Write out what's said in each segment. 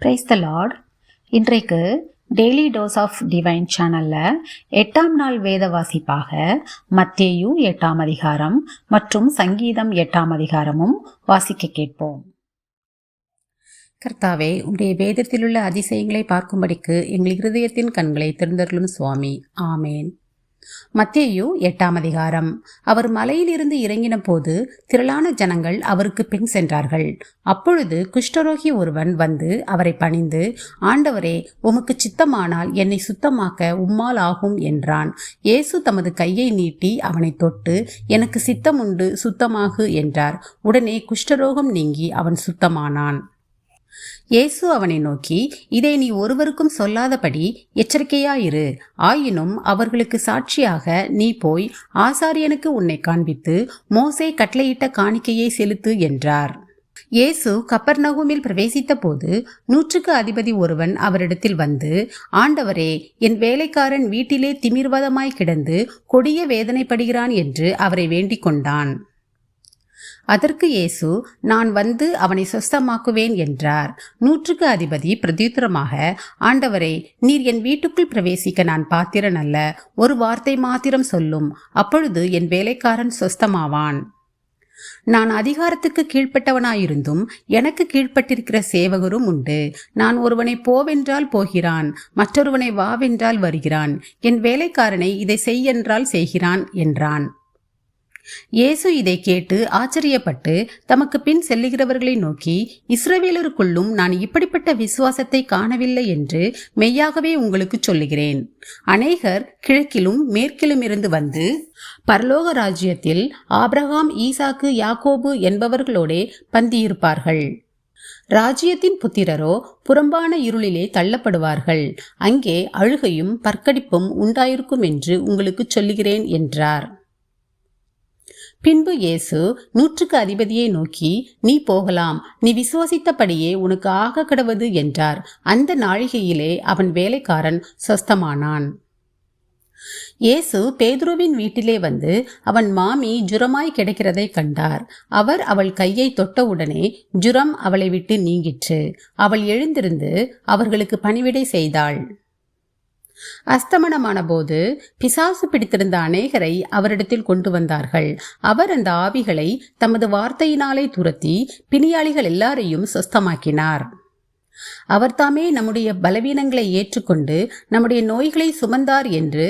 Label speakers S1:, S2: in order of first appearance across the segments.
S1: Praise the Lord. இன்றைக்கு daily dose of divine சேனலில் 8ஆம் நாள் வேத வாசிப்பாக மத்தேயு 8ஆம் அதிகாரம் மற்றும் சங்கீதம் 8ஆம் அதிகாரமும் வாசிக்க கேட்போம்.
S2: கர்த்தாவே, உடைய வேதத்திலுள்ள அதிசயங்களை பார்க்கும்படிக்கு எங்கள் இருதயத்தின் கண்களை திறந்தருளும் சுவாமி. ஆமேன். மத்தேயு 8ஆம் அதிகாரம். அவர் மலையிலிருந்து இறங்கின போது திரளான ஜனங்கள் அவருக்கு பின் சென்றார்கள். அப்பொழுது குஷ்டரோகி ஒருவன் வந்து அவரை பணிந்து, ஆண்டவரே, உமக்கு சித்தமானால் என்னை சுத்தமாக்க உம்மால் ஆகும் என்றான். இயேசு தமது கையை நீட்டி அவனை தொட்டு, எனக்கு சித்தமுண்டு, சுத்தமாகு என்றார். உடனே குஷ்டரோகம் நீங்கி அவன் சுத்தமானான். இயேசு அவனை நோக்கி, இதை நீ ஒருவருக்கும் சொல்லாதபடி எச்சரிக்கையாயிரு. ஆயினும் அவர்களுக்கு சாட்சியாக நீ போய் ஆசாரியனுக்கு உன்னை காண்பித்து மோசே கட்டளையிட்ட காணிக்கையை செலுத்து என்றார். இயேசு கப்பர்நகூமில் பிரவேசித்த போது 100க்கு அதிபதி ஒருவன் அவரிடத்தில் வந்து, ஆண்டவரே, என் வேலைக்காரன் வீட்டிலே திமிர்வாதமாய் கிடந்து கொடிய வேதனைப்படுகிறான் என்று அவரை வேண்டிக் கொண்டான். அதற்கு இயேசு, நான் வந்து அவனை சொஸ்தமாக்குவேன் என்றார். 100க்கு அதிபதி பிரதியுத்தரமாக, ஆண்டவரே, நீர் என் வீட்டுக்குள் பிரவேசிக்க நான் பாத்திரன் அல்ல. ஒரு வார்த்தை மாத்திரம் சொல்லும், அப்பொழுது என் வேலைக்காரன் சொஸ்தமாவான். நான் அதிகாரத்துக்கு கீழ்ப்பட்டவனாயிருந்தும் எனக்கு கீழ்ப்பட்டிருக்கிற சேவகரும் உண்டு. நான் ஒருவனை போவென்றால் போகிறான், மற்றொருவனை வாவென்றால் வருகிறான். என் வேலைக்காரனை இதை செய்யென்றால் செய்கிறான் என்றான். இயேசு இதை கேட்டு ஆச்சரியப்பட்டு தமக்கு பின் செல்லுகிறவர்களை நோக்கி, இஸ்ரவேலருக்குள்ளும் நான் இப்படிப்பட்ட விசுவாசத்தை காணவில்லை என்று மெய்யாகவே உங்களுக்கு சொல்லுகிறேன். அநேகர் கிழக்கிலும் மேற்கிலும் இருந்து வந்து பரலோக ராஜ்யத்தில் ஆபிரகாம், ஈசாக்கு, யாக்கோபு என்பவர்களோடே பந்தியிருப்பார்கள். ராஜ்யத்தின் புத்திரரோ புறம்பான இருளிலே தள்ளப்படுவார்கள். அங்கே அழுகையும் பற்கடிப்பும் உண்டாயிருக்கும் என்று உங்களுக்கு சொல்லுகிறேன் என்றார். பின்பு இயேசு 100க்கு அதிபதியை நோக்கி, நீ போகலாம், நீ விசுவாசித்தபடியே உனக்கு ஆக கடவது என்றார். அந்த நாழிகையிலே அவன் வேலைக்காரன் சொஸ்தமானான். இயேசு பேதுருவின் வீட்டிலே வந்து அவன் மாமி ஜுரமாய் கிடக்கிறதை கண்டார். அவர் அவள் கையை தொட்டவுடனே ஜுரம் அவளை விட்டு நீங்கிற்று. அவள் எழுந்திருந்து அவர்களுக்கு பணிவிடை செய்தாள். அஸ்தமனமான போது பிசாசு பிடித்திருந்த அநேகரை அவரிடத்தில் கொண்டு வந்தார்கள். அவர் அந்த ஆவிகளை தமது வார்த்தையினாலே துரத்தி பிணியாளிகள் எல்லாரையும் சொஸ்தமாக்கினார். அவர் தாமே நம்முடைய பலவீனங்களை ஏற்றுக்கொண்டு நம்முடைய நோய்களை சுமந்தார் என்று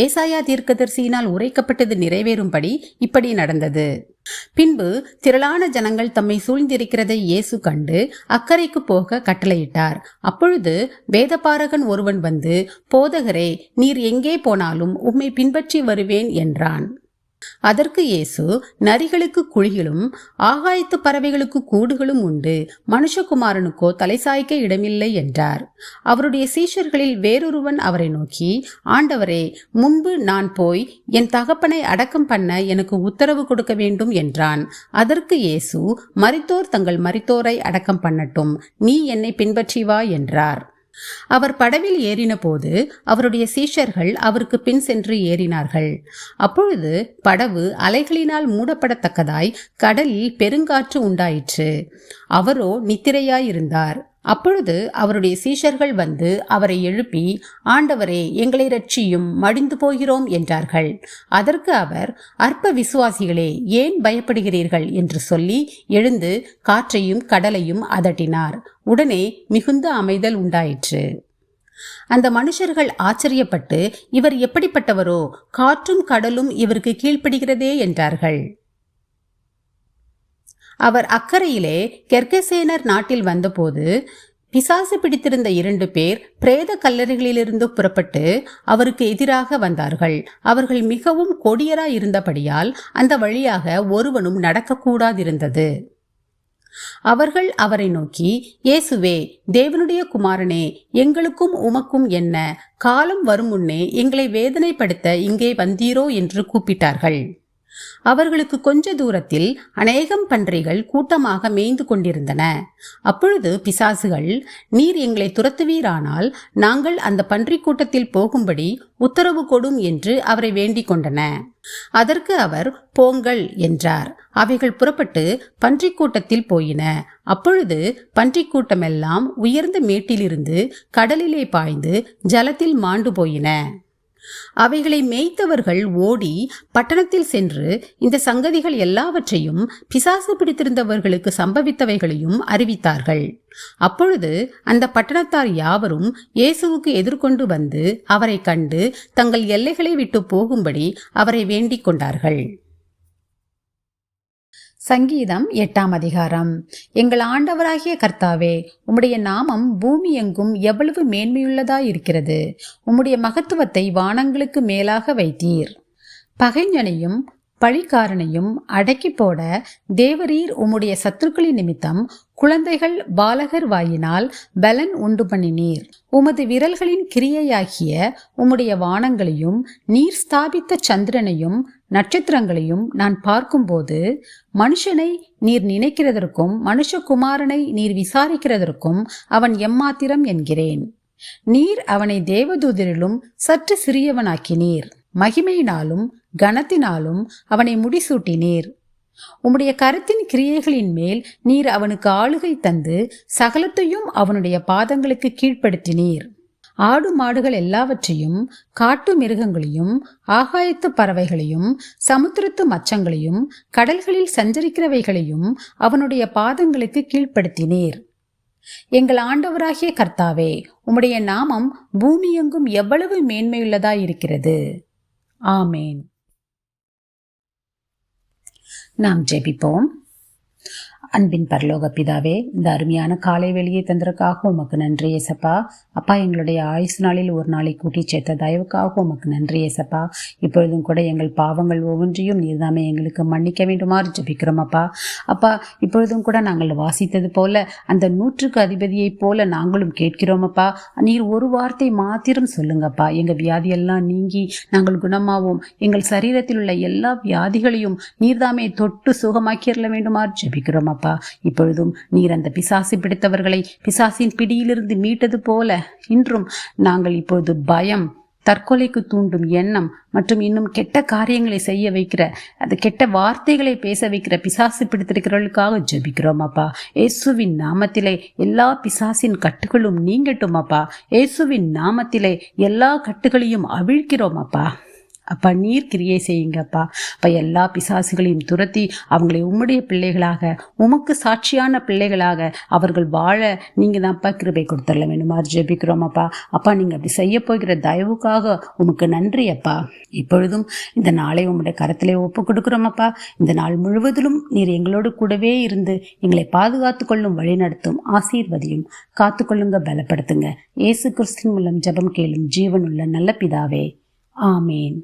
S2: ஏசாயா தீர்க்கதரிசியினால் உரைக்கப்பட்டது நிறைவேறும்படி இப்படி நடந்தது. பின்பு திரளான ஜனங்கள் தம்மை சூழ்ந்திருக்கிறதை இயேசு கண்டு அக்கறைக்கு போக கட்டளையிட்டார். அப்பொழுது வேதபாரகன் ஒருவன் வந்து, போதகரே, நீர் எங்கே போனாலும் உம்மை பின்பற்றி வருவேன் என்றான். அதற்கு இயேசு, நரிகளுக்கு குழிகளும் ஆகாயத்து பறவைகளுக்கு கூடுகளும் உண்டு, மனுஷகுமாரனுக்கோ தலை சாய்க்க இடமில்லை என்றார். அவருடைய சீஷர்களில் வேறொருவன் அவரை நோக்கி, ஆண்டவரே, முன்பு நான் போய் என் தகப்பனை அடக்கம் பண்ண எனக்கு உத்தரவு கொடுக்க வேண்டும் என்றான். அதற்கு இயேசு, மரித்தோர் தங்கள் மரித்தோரை அடக்கம் பண்ணட்டும், நீ என்னை பின்பற்றி வா என்றார். அவர் படவில் ஏறின போது அவருடைய சீஷர்கள் அவருக்கு பின் சென்று ஏறினார்கள். அப்பொழுது படவு அலைகளினால் மூடப்படத்தக்கதாய் கடலில் பெருங்காற்று உண்டாயிற்று. அவரோ நித்திரையாயிருந்தார். அப்பொழுது அவருடைய சீஷர்கள் வந்து அவரை எழுப்பி, ஆண்டவரே, எங்களை இரட்சியும், மடிந்து போகிறோம் என்றார்கள். அதற்கு அவர், அற்ப விசுவாசிகளே, ஏன் பயப்படுகிறீர்கள் என்று சொல்லி எழுந்து காற்றையும் கடலையும் அதட்டினார். உடனே மிகுந்த அமைதல் உண்டாயிற்று. அந்த மனுஷர்கள் ஆச்சரியப்பட்டு, இவர் எப்படிப்பட்டவரோ, காற்றும் கடலும் இவருக்கு கீழ்ப்படுகிறதே என்றார்கள். அவர் அக்கறையிலே கெர்கசேனர் நாட்டில் வந்தபோது பிசாசு பிடித்திருந்த 2 பேர் பிரேத கல்லறைகளிலிருந்து புறப்பட்டு அவருக்கு எதிராக வந்தார்கள். அவர்கள் மிகவும் கொடியராய் இருந்தபடியால் அந்த வழியாக ஒருவனும் நடக்கக்கூடாதிருந்தது. அவர்கள் அவரை நோக்கி, இயேசுவே, தேவனுடைய குமாரனே, எங்களுக்கும் உமக்கும் என்ன? காலம் வரும் முன்னே எங்களை வேதனைப்படுத்த இங்கே வந்தீரோ என்று கூப்பிட்டார்கள். அவர்களுக்கு கொஞ்ச தூரத்தில் அநேகம் பன்றிகள் கூட்டமாக மேய்ந்து கொண்டிருந்தன. அப்பொழுது பிசாசுகள், நீர் எங்களை துரத்துவீரானால் நாங்கள் அந்த பன்றி கூட்டத்தில் போகும்படி உத்தரவு கொடும் என்று அவரை வேண்டிக் கொண்டன. அதற்கு அவர், போங்கள் என்றார். அவைகள் புறப்பட்டு பன்றி கூட்டத்தில் போயின. அப்பொழுது பன்றி கூட்டமெல்லாம் உயர்ந்த மேட்டிலிருந்து கடலிலே பாய்ந்து ஜலத்தில் மாண்டு போயின. அவைகளை மேய்த்தவர்கள் ஓடி பட்டணத்தில் சென்று இந்த சங்கதிகள் எல்லாவற்றையும் பிசாசு பிடித்திருந்தவர்களுக்கு சம்பவித்தவைகளையும் அறிவித்தார்கள். அப்பொழுது அந்த பட்டணத்தார் யாவரும் இயேசுவுக்கு எதிர்கொண்டு வந்து அவரை கண்டு தங்கள் எல்லைகளை விட்டு போகும்படி அவரை வேண்டிக் கொண்டார்கள்.
S1: சங்கீதம் 8ஆம் அதிகாரம். எங்கள் ஆண்டவராகிய கர்த்தாவே, உம்முடைய நாமம் பூமி எங்கும் எவ்வளவு மேன்மையுள்ளதாயிருக்கிறது. உம்முடைய மகத்துவத்தை வானங்களுக்கு மேலாக வைத்தீர். பகைஞனையும் பழிக்காரனையும் அடக்கி போட தேவரீர் உம்முடைய சத்துருக்களின் நிமித்தம் குழந்தைகள் பாலகர் வாயினால் பலன் உண்டு பண்ணினீர். உமது விரல்களின் கிரியையாகிய உம்முடைய வானங்களையும் நீர் ஸ்தாபித்த சந்திரனையும் நட்சத்திரங்களையும் நான் பார்க்கும்போது, மனுஷனை நீர் நினைக்கிறதற்கும் மனுஷகுமாரனை நீர் விசாரிக்கிறதற்கும் அவன் எம்மாத்திரம் என்கிறேன். நீர் அவனை தேவதூதரிலும் சற்று சிறியவனாக்கினீர். மகிமையினாலும் கனத்தினாலும் அவனை முடிசூட்டினீர். உம்முடைய கரத்தின் கிரியைகளின் மேல் நீர் அவனுக்கு ஆளுகை தந்து சகலத்தையும் அவனுடைய பாதங்களுக்கு கீழ்ப்படுத்தினீர். ஆடு மாடுகள் எல்லாவற்றையும், காட்டு மிருகங்களையும், ஆகாயத்து பறவைகளையும், சமுத்திரத்து மச்சங்களையும், கடல்களில் சஞ்சரிக்கிறவைகளையும் அவனுடைய பாதங்களுக்கு கீழ்ப்படுத்தினீர். எங்கள் ஆண்டவராகிய கர்த்தாவே, உம்முடைய நாமம் பூமியெங்கும் எவ்வளவு மேன்மையுள்ளதாயிருக்கிறது. ஆமேன். நாம் ஜெபிப்போம். அன்பின் பரலோக பிதாவே, இந்த அருமையான காலை வெளியை தந்ததற்காக உமக்கு நன்றி ஏசப்பா. அப்பா, எங்களுடைய ஆயுசு நாளில் ஒரு நாளை கூட்டி சேர்த்த தயவுக்காக உமக்கு நன்றி ஏசப்பா. இப்பொழுதும் கூட எங்கள் பாவங்கள் ஒவ்வொன்றையும் நீர்தாமே எங்களுக்கு மன்னிக்க வேண்டுமாறு ஜெபிக்கிறோம் அப்பா. அப்பா, இப்பொழுதும் கூட நாங்கள் வாசித்தது போல அந்த 100க்கு அதிபதியைப் போல நாங்களும் கேட்கிறோம் அப்பா. நீர் ஒரு வார்த்தை மாத்திரம் சொல்லுங்கப்பா, எங்கள் வியாதியெல்லாம் நீங்கி நாங்கள் குணமாவோம். எங்கள் சரீரத்தில் உள்ள எல்லா வியாதிகளையும் நீர்தாமே தொட்டு சுகமாக்கிட வேண்டுமாறு ஜெபிக்கிறோம் அப்பா. இப்பொழுதும் நீர் அந்த பிசாசு பிடித்தவர்களை பிசாசின் பிடியிலிருந்து மீட்டது போல இன்றும் நாங்கள் இப்பொழுது பயம், தற்கொலைக்கு தூண்டும் எண்ணம் மற்றும் இன்னும் கெட்ட காரியங்களை செய்ய வைக்கிற, அது கெட்ட வார்த்தைகளை பேச வைக்கிற பிசாசு பிடித்திருக்கிறவர்களுக்காக ஜெபிக்கிறோம் அப்பா. இயேசுவின் நாமத்திலே எல்லா பிசாசின் கட்டுகளும் நீங்கட்டும் அப்பா. இயேசுவின் நாமத்திலே எல்லா கட்டுகளையும் அவிழ்க்கிறோம் அப்பா. அப்பா, நீர் கிரியை செய்யுங்கப்பா. அப்போ எல்லா பிசாசுகளையும் துரத்தி அவங்களை உம்முடைய பிள்ளைகளாக, உமக்கு சாட்சியான பிள்ளைகளாக அவர்கள் வாழ நீங்கள் தான்ப்பா கிருபை கொடுத்துடல வேணுமாறு ஜெபிக்கிறோம் அப்பா. அப்பா, நீங்கள் அப்படி செய்ய போகிற தயவுக்காக உமக்கு நன்றி அப்பா. இப்பொழுதும் இந்த நாளை உம்முடைய கரத்திலே ஒப்பு கொடுக்குறோம் அப்பா. இந்த நாள் முழுவதிலும் நீர் எங்களோடு கூடவே இருந்து எங்களை பாதுகாத்து கொள்ளும், வழி நடத்தும், ஆசீர்வதியும், காத்துக்கொள்ளுங்க, பலப்படுத்துங்க. இயேசு கிறிஸ்துவின் மூலம் ஜெபம் கேளும் ஜீவனுள்ள நல்ல பிதாவே, ஆமேன்.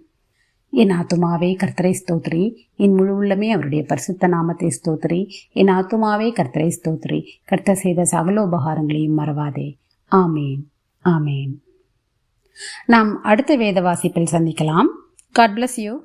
S1: என் ஆத்துமாவே கர்த்தரை ஸ்தோத்திரி, என் முழு உள்ளமே அவருடைய பரிசுத்த நாமத்தை ஸ்தோத்திரி. என் ஆத்துமாவே கர்த்தரை ஸ்தோத்திரி, கர்த்தர் செய்த சகல உபகாரங்களையும் மறவாதே. ஆமேன், ஆமேன். நாம் அடுத்த வேத வாசிப்பில் சந்திக்கலாம். God bless you.